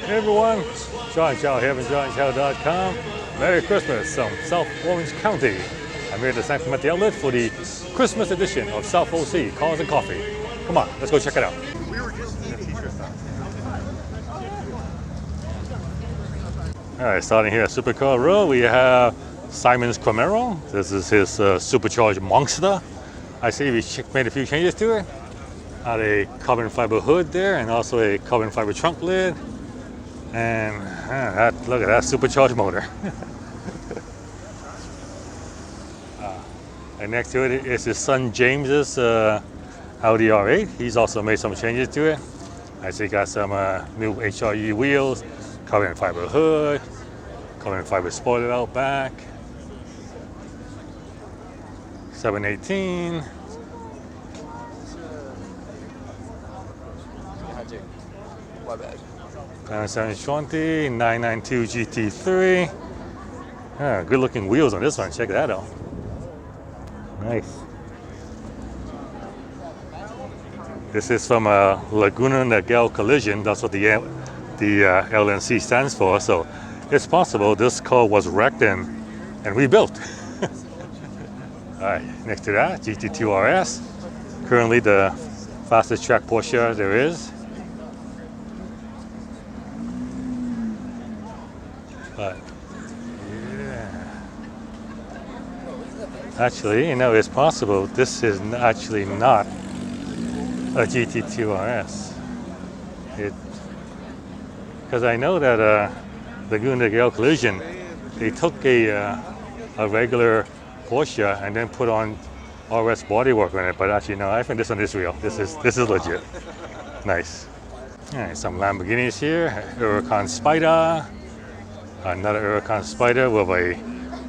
Hey everyone, John Chow here from johnchow.com. Merry Christmas from South Orange County. I'm here at the San Clemente outlet for the Christmas edition of South OC Cars and Coffee. Come on, let's go check it out. All right, starting here at Supercar Row, we have Simon's Camaro. This is his supercharged Monster. I see we made a few changes to it. Had a carbon fiber hood there and also a carbon fiber trunk lid. And look at that supercharged motor. And next to it is his son James's Audi R8. He's also made some changes to it. I see he got some new HRU wheels, carbon fiber hood, carbon fiber spoiler out back. 718. My bad. 720, 992 GT3. Good looking wheels on this one. Check that out. Nice. This is from Laguna Niguel Collision. That's what the LNC stands for. So it's possible this car was wrecked and rebuilt. All right, next to that, GT2 RS. Currently the fastest track Porsche there is. But yeah, actually, it's possible this is actually not a GT2 RS. Because I know that Laguna Niguel Collision, they took a regular Porsche and then put on RS bodywork on it. But actually, no, I think this one is real. This is legit. Nice. All right, some Lamborghinis here. Huracan Spider. Another Huracan Spider with a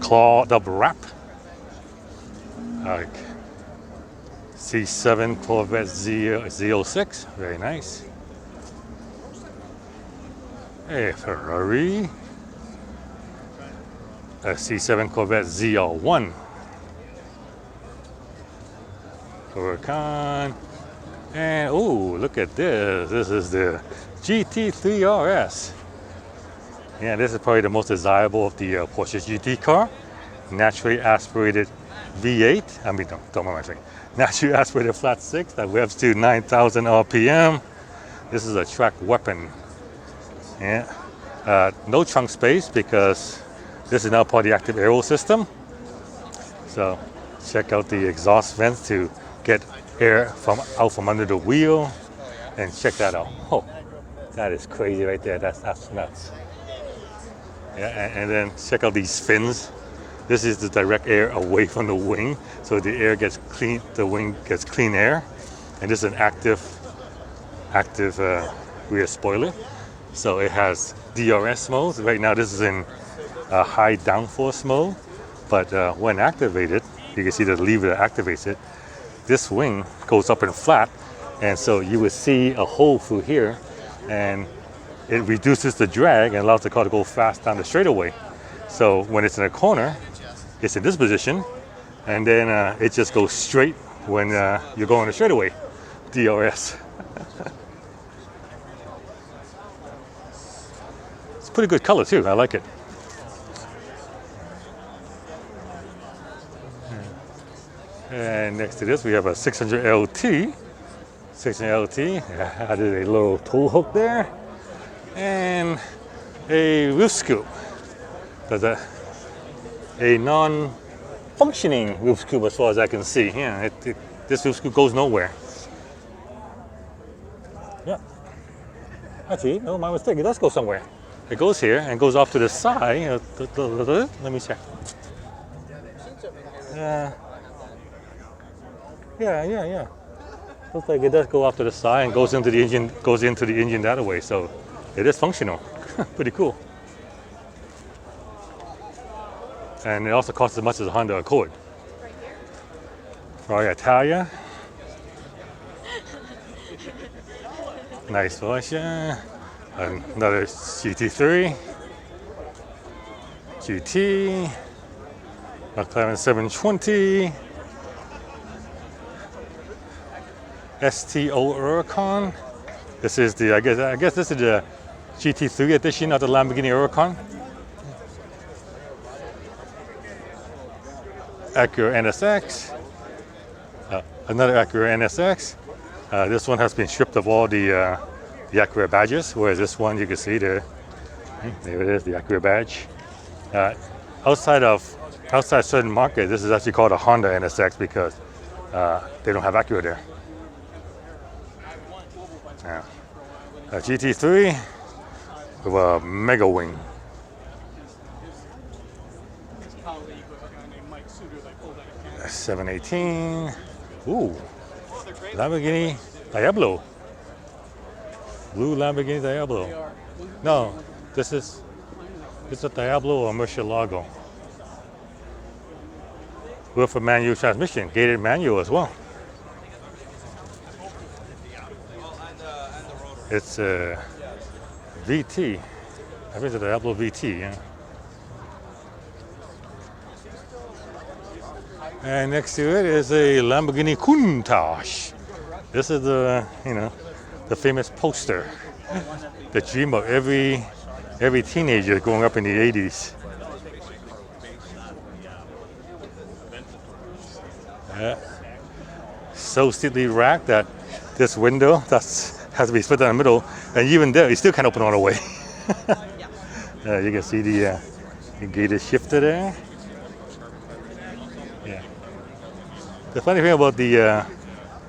clawed up wrap. C7 Corvette Z06, very nice. A Ferrari. A C7 Corvette ZR1. Huracan. And oh, look at this. This is the GT3 RS. Yeah, this is probably the most desirable of the Porsche GT car. Naturally aspirated V8. I mean, don't mind my saying. Naturally aspirated flat six that revs to 9,000 RPM. This is a track weapon. Yeah. No trunk space because this is now part of the active aero system. So check out the exhaust vents to get air out from under the wheel. And check that out. Oh, that is crazy right there. That's nuts. Yeah, and then check out these fins. This is the direct air away from the wing, so the air gets clean. The wing gets clean air, and this is an active rear spoiler. So it has DRS mode. Right now, this is in high downforce mode, but when activated, you can see the lever that activates it. This wing goes up and flat, and so you would see a hole through here, and it reduces the drag and allows the car to go fast down the straightaway. So when it's in a corner, it's in this position, and then it just goes straight when you're going the straightaway. DRS. It's pretty good color too. I like it. And next to this, we have a 600 LT. 600 LT. Added a little tool hook there. And a roof scoop. There's a non-functioning roof scoop as far as I can see. Yeah, this roof scoop goes nowhere. Yeah. Actually, no, my mistake. It does go somewhere. It goes here and goes off to the side. Let me check. Yeah. Looks like it does go off to the side and goes into the engine that way. So it is functional. Pretty cool. And it also costs as much as a Honda Accord. Ferrari Italia. Nice Porsche. Another GT3. GT. McLaren 720. STO Huracan. This is the I guess this is the GT3 edition of the Lamborghini Huracan. Acura NSX. Another Acura NSX. This one has been stripped of all the Acura badges, whereas this one you can see there. There it is, the Acura badge. Outside certain markets, this is actually called a Honda NSX because they don't have Acura there. Now, a GT3 with a mega wing. A 718. Ooh, Lamborghini Diablo. Blue Lamborghini Diablo. No, this is a Diablo or Murcielago. With a manual transmission, gated manual as well. It's a VT. I think it's a Diablo VT, yeah. And next to it is a Lamborghini Countach. This is the famous poster, the dream of every teenager growing up in the 80s. So steeply racked that this window has to be split down the middle, and even there, you still can't open all the way. You can see the gated shifter there. Yeah. The funny thing about the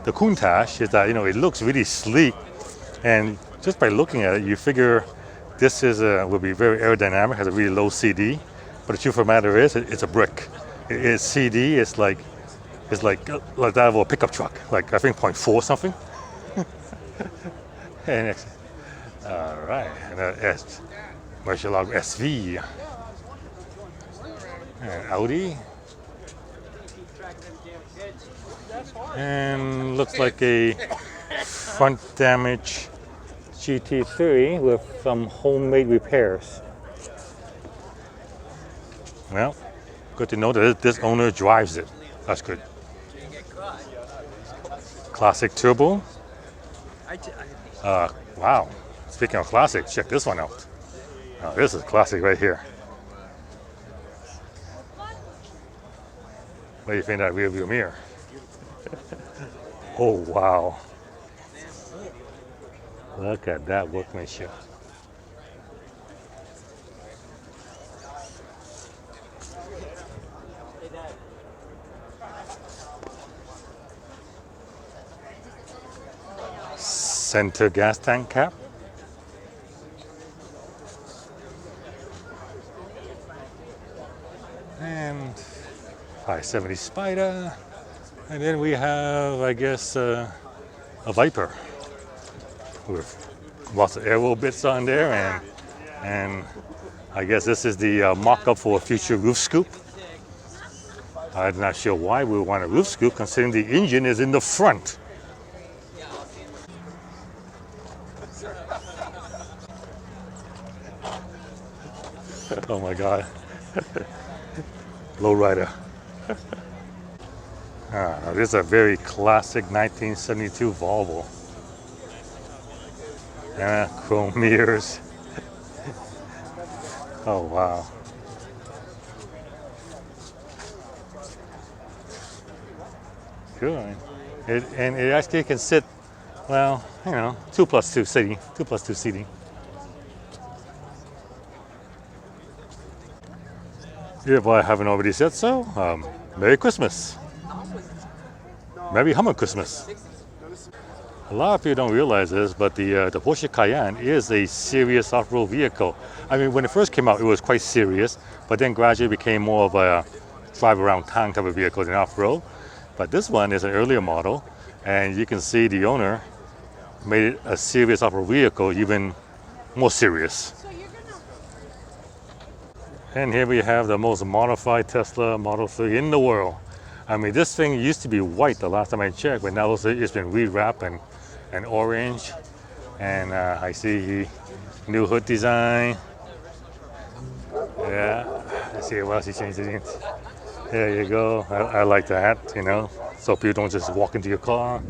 Countach is that it looks really sleek, and just by looking at it, you figure this will be very aerodynamic, has a really low CD. But the truth of the matter is, it's a brick. Its CD is like that of a pickup truck, like I think 0.4 something. And next, all right, and Murcielago SV, and Audi, and looks like a front damage GT3 with some homemade repairs. Well, good to know that this owner drives it. That's good. Classic turbo. Wow. Speaking of classic, check this one out. This is classic right here. What do you think of that rear view mirror? Oh, wow. Look at that workmanship. Center gas tank cap. And 570 Spider. And then we have, I guess, a Viper with lots of aero bits on there, and I guess this is the mock-up for a future roof scoop. I'm not sure why we want a roof scoop considering the engine is in the front. Oh my God. Lowrider. This is a very classic 1972 Volvo. Chrome mirrors. Oh wow. Good. And it actually can sit, well, 2+2 seating. 2+2 seating. If I haven't already said so, Merry Christmas. Merry Hummer Christmas. A lot of people don't realize this, but the Porsche Cayenne is a serious off-road vehicle. I mean, when it first came out, it was quite serious, but then gradually became more of a drive around town type of vehicle than off-road. But this one is an earlier model, and you can see the owner made it a serious off-road vehicle, even more serious. And here we have the most modified Tesla Model 3 in the world. I mean, this thing used to be white the last time I checked, but now it's been rewrapped and orange. And I see new hood design. Yeah, let's see what else he changed it in. There you go. I like that, so people don't just walk into your car.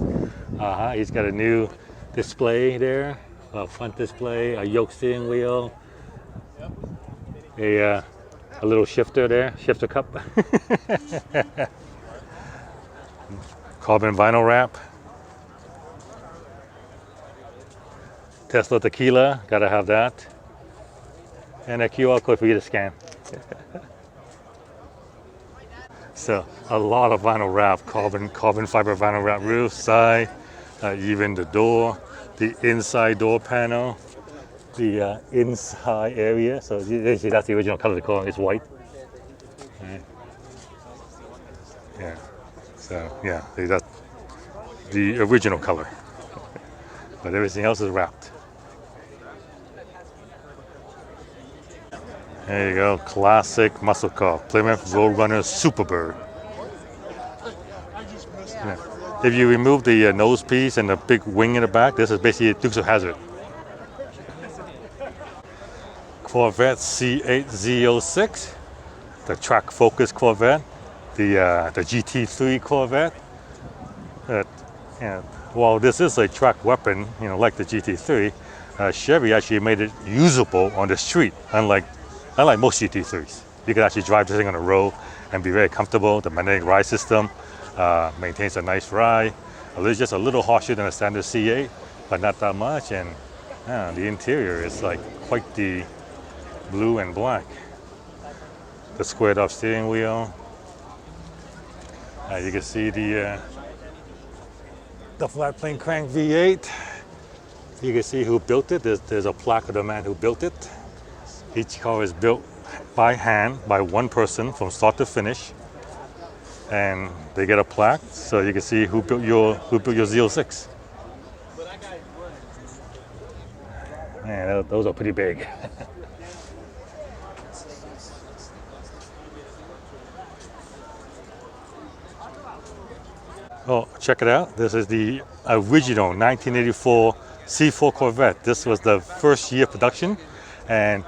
He's got a new display there a front display, a yoke steering wheel, a little shifter there, shifter cup. Carbon vinyl wrap. Tesla tequila, gotta have that. And a QR code for you to scan. So a lot of vinyl wrap, carbon fiber vinyl wrap roof, side, even the door, the inside door panel, the inside area. So you see that's the original color of the car, it's white. Right. Yeah, so yeah, that's the original color. But everything else is wrapped. There you go, classic muscle car, Plymouth Roadrunner Superbird. Yeah. If you remove the nose piece and the big wing in the back, this is basically Dukes of Hazzard. Corvette C8Z06, the track focus Corvette, the GT3 Corvette. Yeah, while this is a track weapon, like the GT3, Chevy actually made it usable on the street, unlike most GT3s. You can actually drive this thing on the road and be very comfortable. The magnetic ride system maintains a nice ride. It's just a little harsher than a standard C8, but not that much. And the interior is like quite the blue and black. The squared off steering wheel. You can see the flat plane crank V8. You can see who built it. There's a plaque of the man who built it. Each car is built by hand by one person from start to finish, and they get a plaque so you can see who built your Z06. Man, those are pretty big. Oh, check it out. This is the original 1984 C4 Corvette. This was the first year of production, and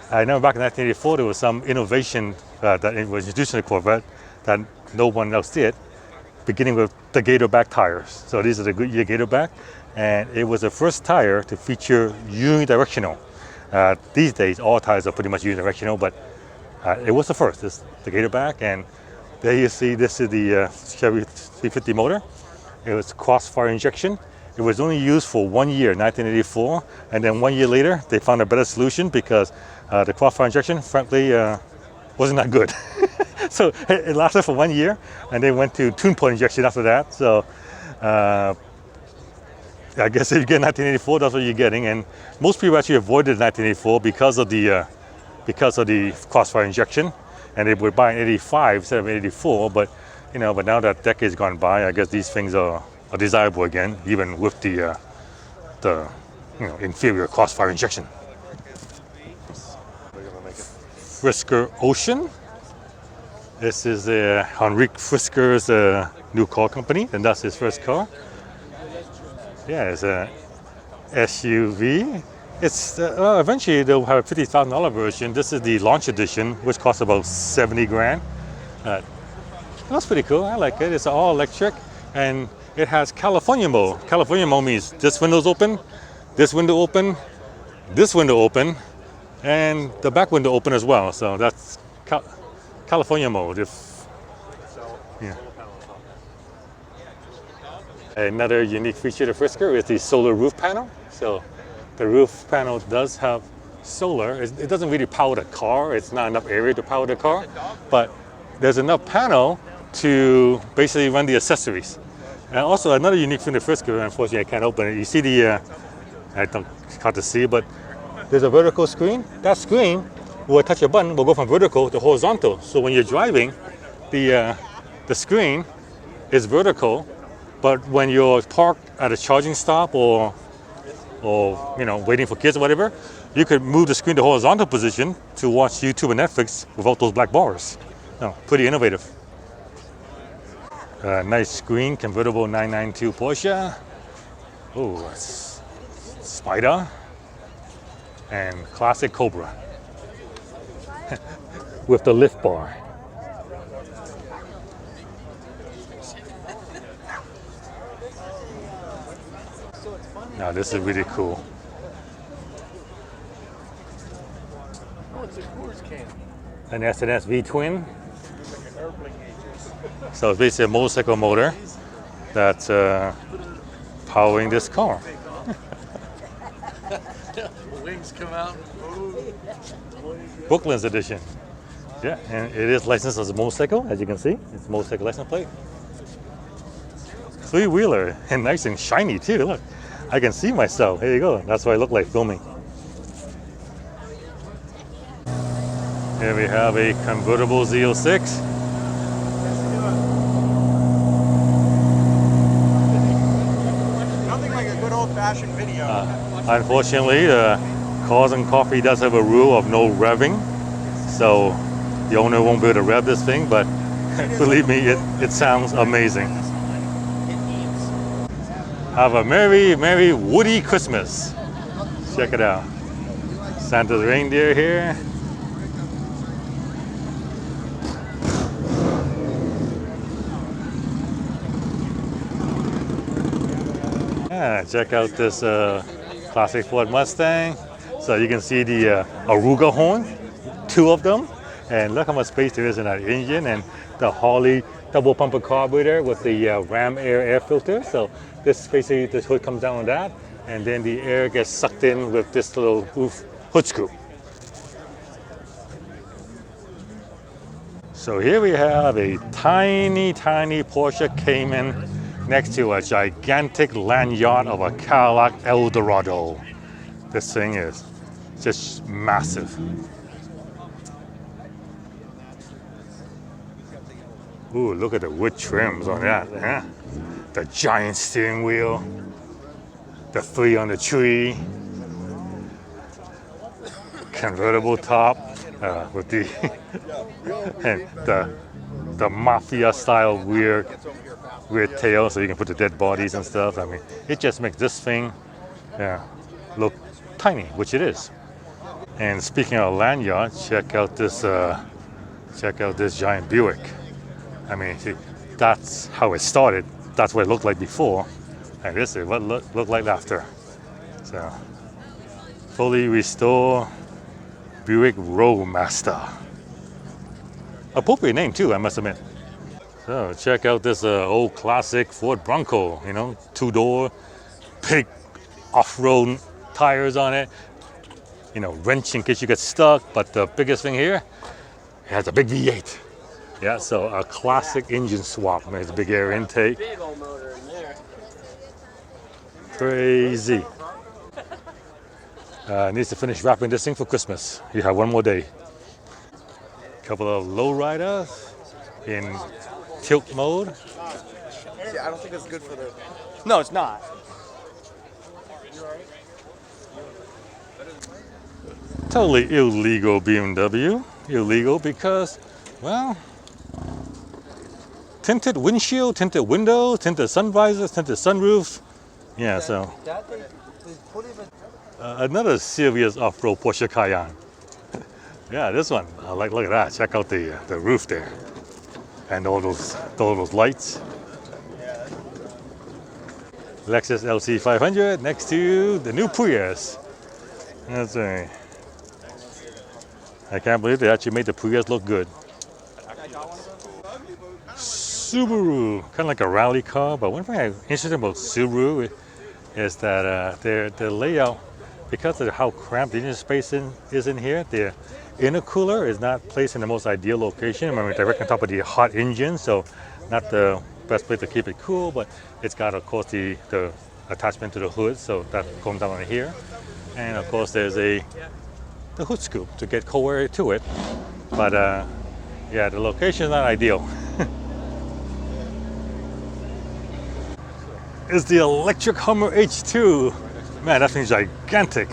I know back in 1984 there was some innovation that was introduced in the Corvette that no one else did, beginning with the gator back tires. So these are the Goodyear gator back, and it was the first tire to feature unidirectional. These days all tires are pretty much unidirectional, but it was the first. This the gator back, and there you see this is the Chevy 350 motor. It was crossfire injection. It was only used for 1 year, 1984, and then 1 year later they found a better solution because the crossfire injection, frankly, wasn't that good. So it lasted for 1 year, and they went to tune point injection after that. So I guess if you get 1984, that's what you're getting. And most people actually avoided 1984 because of the crossfire injection, and they would buy an 85 instead of 84. But now that decade's gone by, I guess these things are desirable again, even with the inferior crossfire injection. Frisker Ocean. This is Henrik Frisker's new car company, and that's his first car. Yeah, it's a SUV. It's eventually they'll have a $50,000 version. This is the launch edition, which costs about 70 grand. That's pretty cool. I like it. It's all electric, and it has California mode. California mode means this window's open, this window open, this window open, and the back window open as well. So that's California mode. Another unique feature of the Frisker is the solar roof panel. So the roof panel does have solar. It doesn't really power the car. It's not enough area to power the car, but there's enough panel to basically run the accessories. And also another unique thing of the Frisker, unfortunately I can't open it. You see I don't hard to see, but there's a vertical screen. That screen, when I touch a button, will go from vertical to horizontal. So when you're driving, the screen is vertical, but when you're parked at a charging stop or waiting for kids or whatever, you could move the screen to horizontal position to watch YouTube and Netflix without those black bars. Pretty innovative. Nice screen, convertible 992 Porsche. Oh, Spider and classic Cobra with the lift bar. Now this is really cool. it's a Coors can. An S&S V-twin. It's like an airplane engine. So it's basically a motorcycle motor that's powering this car. Wings come out. Brooklyn's edition. Yeah, and it is licensed as a motorcycle, as you can see. It's a motorcycle license plate. Three-wheeler, and nice and shiny too. Look, I can see myself. Here you go. That's what I look like filming. Here we have a convertible Z06. Nothing like a good old-fashioned video. Unfortunately, Cars and Coffee does have a rule of no revving, so the owner won't be able to rev this thing, but believe me, it sounds amazing. Have a merry, merry woody Christmas. Check it out. Santa's reindeer here. Yeah, check out this classic Ford Mustang. So you can see the Aruga horn, 2 of them. And look how much space there is in that engine, and the Harley double pumper carburetor with the Ram air filter. So this basically, this hood comes down on that, and then the air gets sucked in with this little hood scoop. So here we have a tiny, tiny Porsche Cayman next to a gigantic lanyard of a Cadillac Eldorado. This thing is just massive. Ooh, look at the wood trims on that, huh? The giant steering wheel, the 3 on the tree, convertible top with the and the mafia style weird tail, so you can put the dead bodies and stuff. I mean, it just makes this thing look tiny, which it is. And speaking of lanyard, check out this giant Buick. I mean, see, that's how it started. That's what it looked like before, and this is what looked like after. So, fully restored Buick Roadmaster. Appropriate name too, I must admit. So check out this old classic Ford Bronco. You know, 2-door, big off-road tires on it. You know, wrench in case you get stuck. But the biggest thing here, it has a big V8. Yeah, so a classic engine swap. There's a big air intake. Big old motor in there. Crazy. Needs to finish wrapping this thing for Christmas. You have one more day. Couple of lowriders in tilt mode. Yeah, I don't think it's good for the... No, it's not. Totally illegal BMW. Illegal because, well, tinted windshield, tinted windows, tinted sun visors, tinted sunroof. Yeah, so another serious off-road Porsche Cayenne. Yeah, this one. Look at that. Check out the roof there, and all those lights. Lexus LC 500 next to the new Prius. That's right. I can't believe they actually made the Prius look good. Subaru, kind of like a rally car, but one thing I'm interested about Subaru is that their layout, because of how cramped the engine space is in here, their intercooler is not placed in the most ideal location. I mean, directly on top of the hot engine, so not the best place to keep it cool, but it's got, of course, the attachment to the hood, so that comes down on here. And of course, there's the hood scoop to get cold air to it. But yeah, the location is not ideal. It's the electric Hummer H2. Man, that thing's gigantic.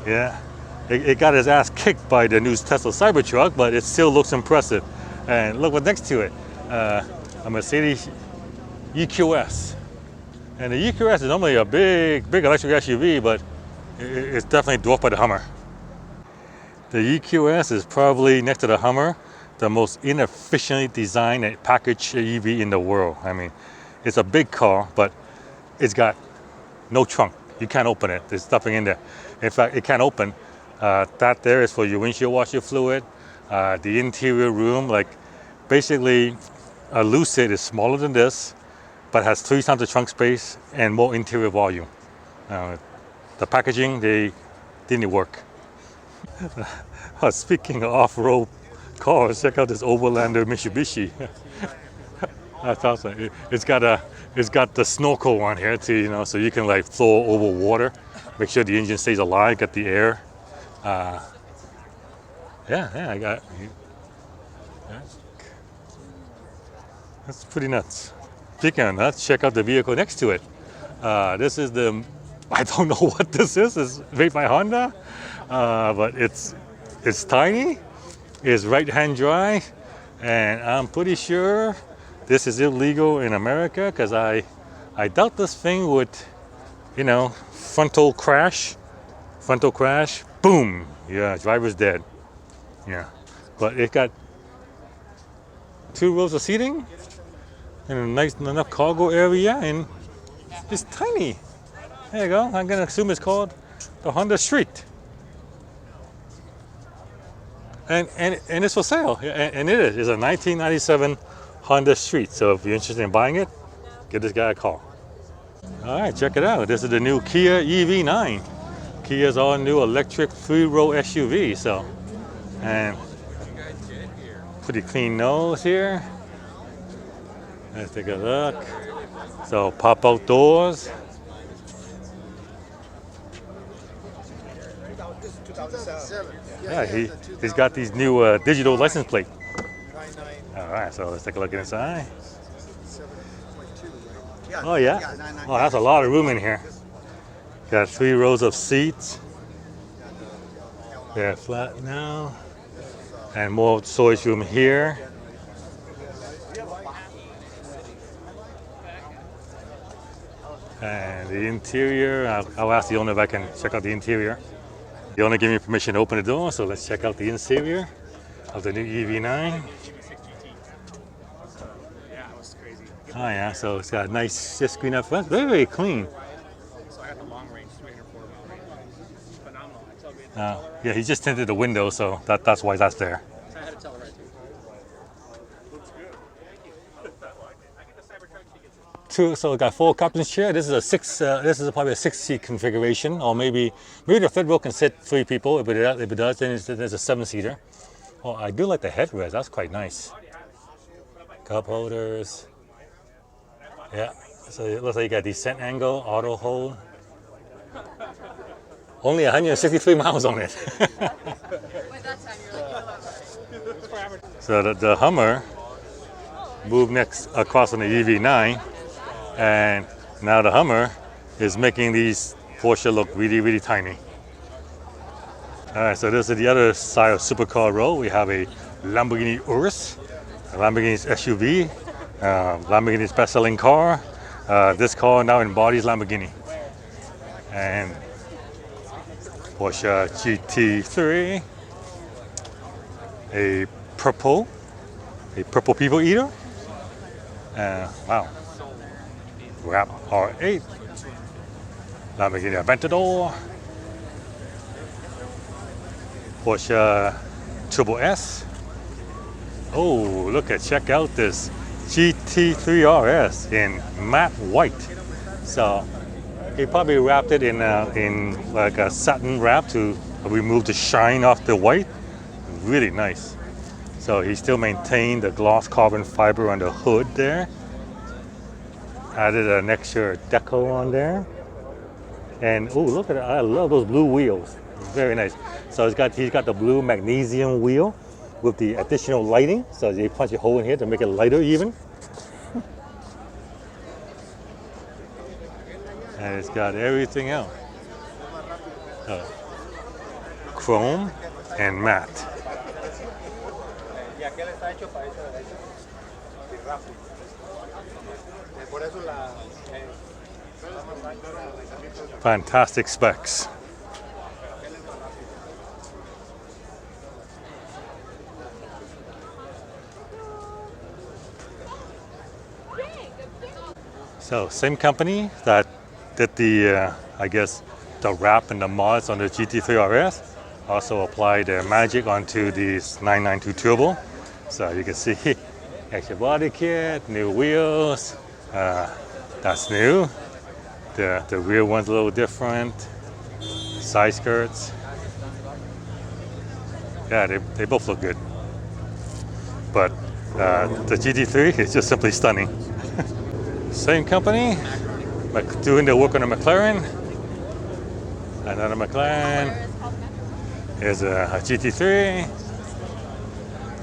Yeah, it got his ass kicked by the new Tesla Cybertruck, but it still looks impressive. And look what's next to it, a Mercedes EQS. And the EQS is normally a big electric SUV, but it's definitely dwarfed by the Hummer. The EQS is probably, next to the Hummer, the most inefficiently designed and packaged EV in the world. I mean, it's a big car, but it's got no trunk. You can't open it. There's nothing in there. In fact, it can't open That there is for your windshield washer fluid. The interior room, like basically a Lucid is smaller than this, but has 3 times the trunk space and more interior volume. The packaging, they didn't work. Speaking of off-road cars, check out this Overlander Mitsubishi. That's awesome. It's got the snorkel on here too, you know, so you can like flow over water, make sure the engine stays alive, get the air. Yeah, I got. Yeah. That's pretty nuts. Speaking of nuts, check out the vehicle next to it. This is the, I don't know what this is. It's made by Honda, but it's tiny. It's right-hand drive, and I'm pretty sure this is illegal in America because I doubt this thing would, you know, frontal crash, boom, yeah, driver's dead. Yeah, but it got 2 rows of seating and a nice enough cargo area, and it's tiny. There you go. I'm gonna assume it's called the Honda Street, and it's for sale. And it is. It's a 1997 Honda Street. So if you're interested in buying it, give this guy a call. All right, check it out. This is the new Kia EV9. Kia's all new electric 3-row SUV. So, and pretty clean nose here. Let's take a look. So pop-out doors. Yeah, he's got these new digital license plate. All right, so let's take a look inside. Oh yeah, oh that's a lot of room in here. Got 3 rows of seats. They're flat now, and more storage room here. And the interior, I'll ask the owner if I can check out the interior. The owner gave me permission to open the door, so let's check out the interior of the new EV9. Oh yeah, so it's got a nice screen up front, very, very clean. So I got the long range, 304 mile range. Phenomenal. Yeah, he just tinted the window, so that's why that's there. So I had to tell her right too. Looks good. Thank you. I get the Cybertruck tickets. So it got 4 captain's chair. This is a 6. This is probably a 6-seat configuration, or maybe the third row can sit 3 people. If it does, then there's a 7-seater. Oh, I do like the headrest. That's quite nice. Cup holders. Yeah. So it looks like you got descent angle, auto hold. Only 163 miles on it. So the Hummer moved next across on the EV9, and now the Hummer is making these Porsche look really, really tiny. All right, so this is the other side of supercar row. We have a Lamborghini Urus, a Lamborghini's SUV, Lamborghini's best-selling car. This car now embodies Lamborghini. And Porsche GT3, a purple people eater. Wow. Wrap R8, Lamborghini Aventador, Porsche Turbo S. Oh, check out this GT3 RS in matte white. So he probably wrapped it in like a satin wrap to remove the shine off the white. Really nice. So he still maintained the gloss carbon fiber on the hood there. Added an extra deco on there. And oh, look at it. I love those blue wheels. Very nice. So he's got the blue magnesium wheel with the additional lighting. So you punch a hole in here to make it lighter even. And it's got everything else. Chrome and matte. Fantastic specs. So same company that did the, I guess, the wrap and the mods on the GT3 RS Also apply their magic onto this 992 Turbo. So you can see extra body kit, new wheels. That's new. The rear one's a little different. Side skirts. Yeah, they both look good. But the GT3 is just simply stunning. Same company, doing the work on the McLaren. Another McLaren. Here's a GT3.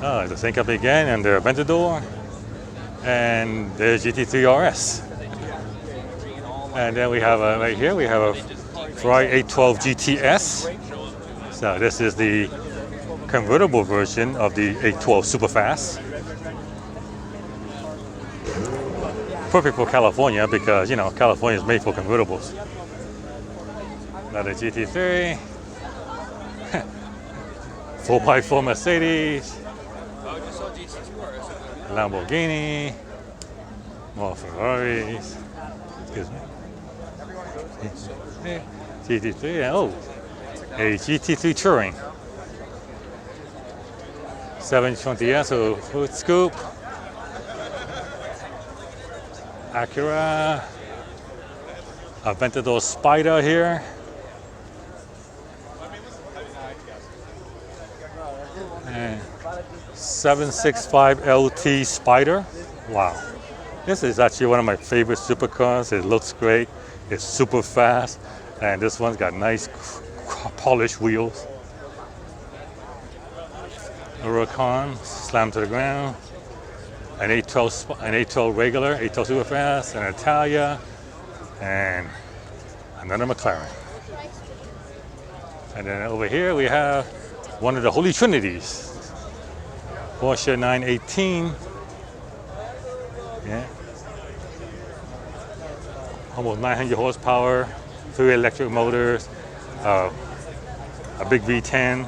Oh, the same company again, and their Aventador. And there's GT3 RS. And then we have right here, we have a Ferrari 812 GTS. So this is the convertible version of the 812 Superfast. Perfect for California because, you know, California is made for convertibles. Another GT3. 4x4 Mercedes. Lamborghini. More Ferraris. Excuse me. GT3. Oh, a GT3 Touring. 720S, so hood scoop. Acura. Aventador Spider here. And 765 LT Spider. Wow. This is actually one of my favorite supercars. It looks great. It's super fast. And this one's got nice polished wheels. Huracan, slammed to the ground. An 812 regular, 812 Superfast, an Italia, and another McLaren. And then over here we have one of the Holy Trinities. Porsche 918. Yeah. Almost 900 horsepower, 3 electric motors, a big V10.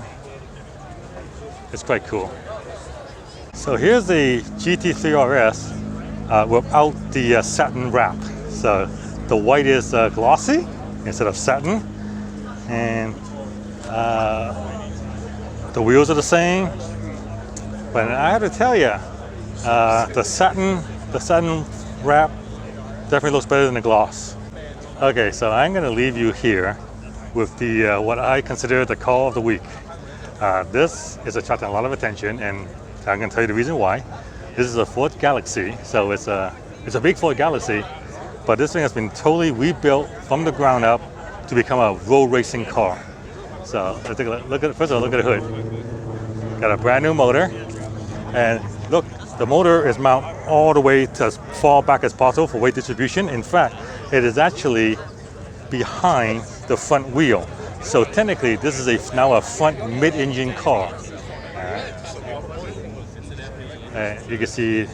It's quite cool. So here's the GT3 RS without the satin wrap. So the white is glossy instead of satin, and the wheels are the same. But I have to tell you, the satin wrap definitely looks better than the gloss. Okay, so I'm going to leave you here with the what I consider the car of the week. This is attracting a lot of attention, and I'm going to tell you the reason why. This is a Ford Galaxy, so it's a big Ford Galaxy, but this thing has been totally rebuilt from the ground up to become a road racing car. So let's take a look at first of all, look at the hood. Got a brand new motor, and look, the motor is mounted all the way to as far back as possible for weight distribution. In fact, it is actually behind the front wheel. So technically, this is now a front mid-engine car. You can see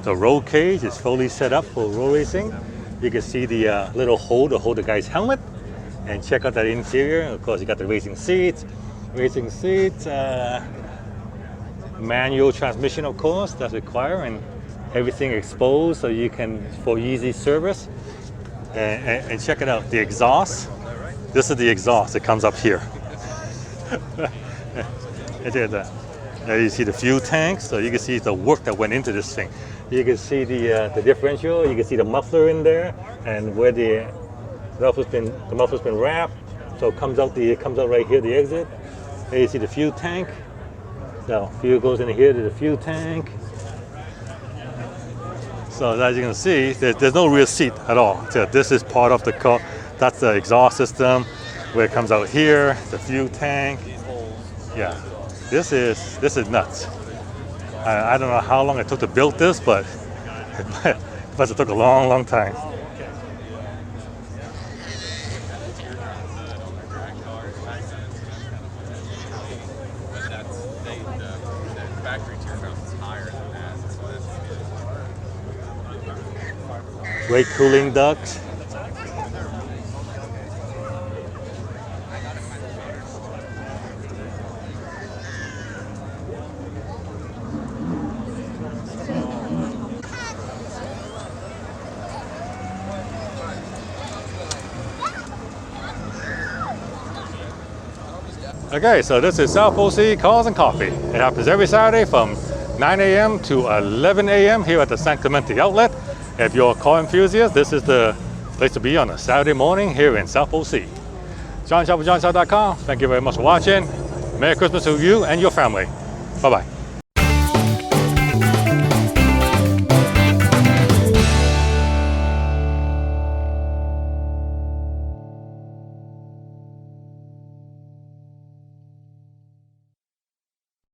the roll cage is fully set up for road racing. You can see the little hole to hold the guy's helmet. And check out that interior. Of course, you got the racing seats, manual transmission, of course, that's required, and everything exposed so you can, for easy service. And check it out, the exhaust. This is the exhaust. It comes up here. There you see the fuel tank, so you can see the work that went into this thing. You can see the differential. You can see the muffler in there, and where the muffler's been wrapped, so it comes out right here, the exit. There you see the fuel tank. So fuel goes in here to the fuel tank. So as you can see, there's no rear seat at all. So this is part of the car. That's the exhaust system, where it comes out here, the fuel tank. Yeah, this is nuts. I don't know how long it took to build this, but it must have took a long time. Great cooling ducts. Okay, so this is South OC Cars and Coffee. It happens every Saturday from 9 a.m. to 11 a.m. here at the San Clemente outlet. If you're a car enthusiast, this is the place to be on a Saturday morning here in South OC. JohnShop@JohnShop.com. Thank you very much for watching. Merry Christmas to you and your family. Bye-bye.